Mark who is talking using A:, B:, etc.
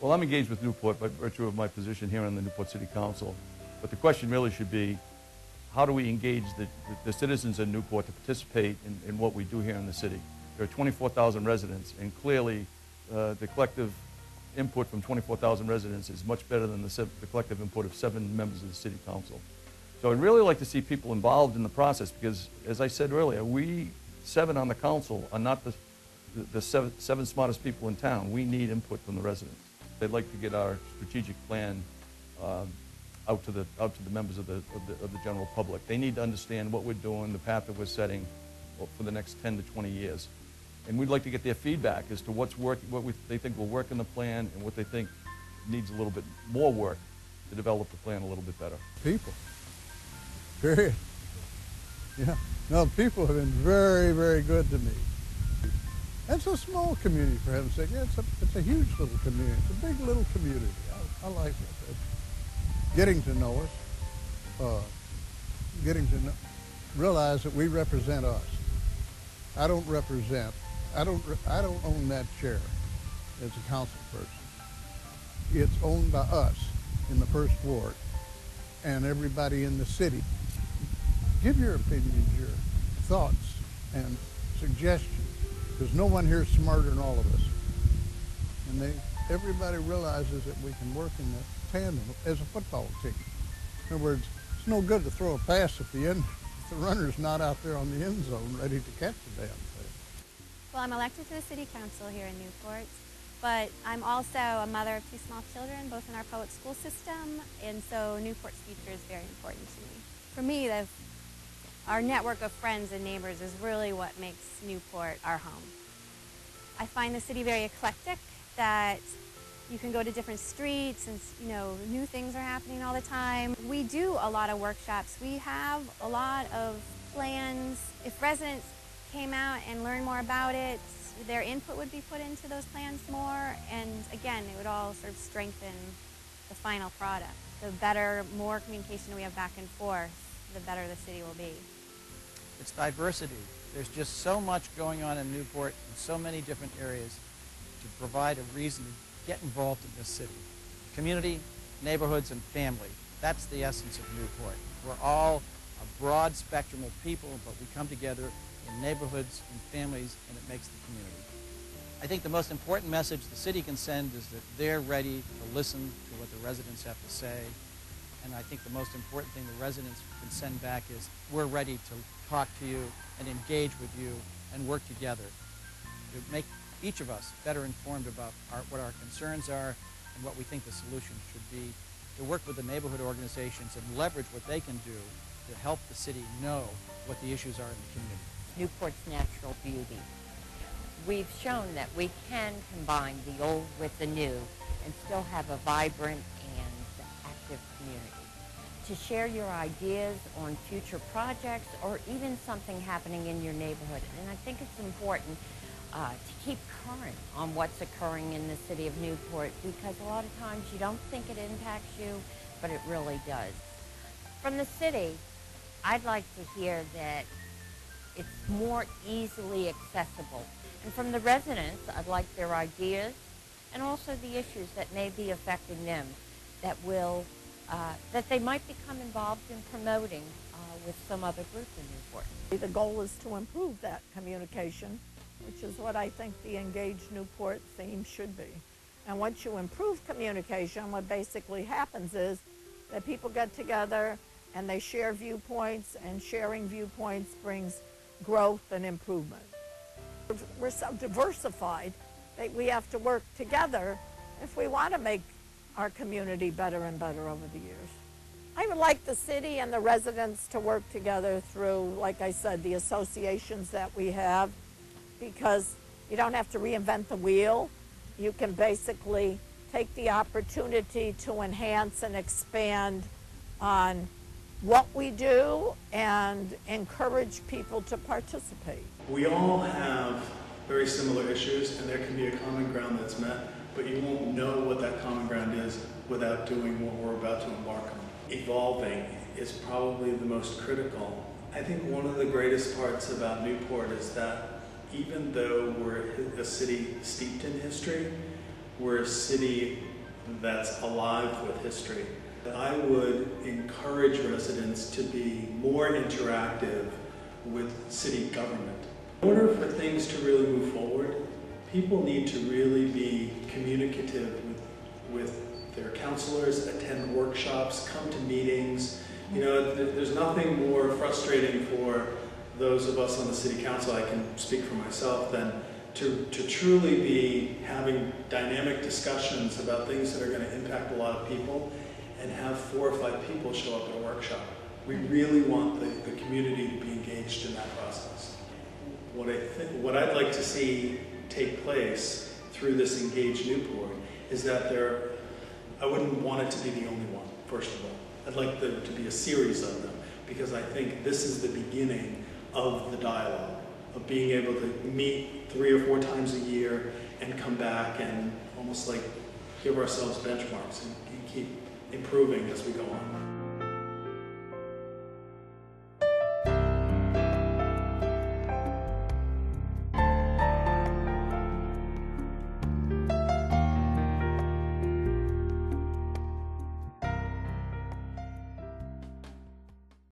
A: Well, I'm engaged with Newport by virtue of my position here on the Newport City Council. But the question really should be, how do we engage the citizens in Newport to participate in what we do here in the city? There are 24,000 residents, and clearly the collective input from 24,000 residents is much better than the collective input of 7 members of the City Council. So I'd really like to see people involved in the process because, as I said earlier, we 7 on the council are not the seven smartest people in town. We need input from the residents. They'd like to get our strategic plan out to the members of the general public. They need to understand what we're doing, the path that we're setting for the next 10 to 20 years. And we'd like to get their feedback as to what's working, they think will work in the plan, and what they think needs a little bit more work to develop the plan a little bit better.
B: People, period. Yeah, no, people have been very, very good to me. It's a small community, for heaven's sake. Yeah, it's a huge little community. It's a big little community. I like it. Getting to know us, realize that we represent us. I don't own that chair as a council person. It's owned by us in the first ward and everybody in the city. Give your opinions, your thoughts and suggestions, because no one here is smarter than all of us. And everybody realizes that we can work in the tandem as a football team. In other words, it's no good to throw a pass if the runner's not out there on the end zone ready to catch the damn thing.
C: Well, I'm elected to the City Council here in Newport, but I'm also a mother of 2 small children, both in our public school system, and so Newport's future is very important to me. For me, our network of friends and neighbors is really what makes Newport our home. I find the city very eclectic, that you can go to different streets and, new things are happening all the time. We do a lot of workshops. We have a lot of plans. If residents came out and learned more about it, their input would be put into those plans more, and again, it would all sort of strengthen the final product. The more communication we have back and forth, the better the city will be.
D: It's diversity. There's just so much going on in Newport in so many different areas to provide a reason to get involved in this city. Community, neighborhoods, and family. That's the essence of Newport. We're all a broad spectrum of people, but we come together in neighborhoods and families, and it makes the community. I think the most important message the city can send is that they're ready to listen to what the residents have to say. And I think the most important thing the residents can send back is we're ready to talk to you and engage with you and work together to make each of us better informed about what our concerns are and what we think the solution should be, to work with the neighborhood organizations and leverage what they can do to help the city know what the issues are in the community.
E: Newport's natural beauty. We've shown that we can combine the old with the new and still have a vibrant and active community. To share your ideas on future projects or even something happening in your neighborhood. And I think it's important to keep current on what's occurring in the city of Newport, because a lot of times you don't think it impacts you, but it really does. From the city, I'd like to hear that it's more easily accessible. And from the residents, I'd like their ideas and also the issues that may be affecting them that they might become involved in promoting with some other group in Newport.
F: The goal is to improve that communication, which is what I think the Engage Newport theme should be. And once you improve communication, what basically happens is that people get together and they share viewpoints, and sharing viewpoints brings growth and improvement. We're so diversified that we have to work together if we want to make our community better and better over the years. I would like the city and the residents to work together through, like I said, the associations that we have, because you don't have to reinvent the wheel. You can basically take the opportunity to enhance and expand on what we do and encourage people to participate.
G: We all have very similar issues, and there can be a common ground that's met, but you won't know what that common ground is without doing what we're about to embark on. Evolving is probably the most critical. I think one of the greatest parts about Newport is that even though we're a city steeped in history, we're a city that's alive with history. I would encourage residents to be more interactive with city government. In order for things to really move forward, people need to really be communicative with their councilors, attend workshops, come to meetings. You know, there's nothing more frustrating for those of us on the city council, I can speak for myself, than to truly be having dynamic discussions about things that are going to impact a lot of people and have 4 or 5 people show up at a workshop. We really want the community to be engaged in that process. What I'd like to see take place through this Engage Newport is that I wouldn't want it to be the only one, first of all. I'd like there to be a series of them, because I think this is the beginning of the dialogue, of being able to meet 3 or 4 times a year and come back and almost like give ourselves benchmarks and keep improving as we go on.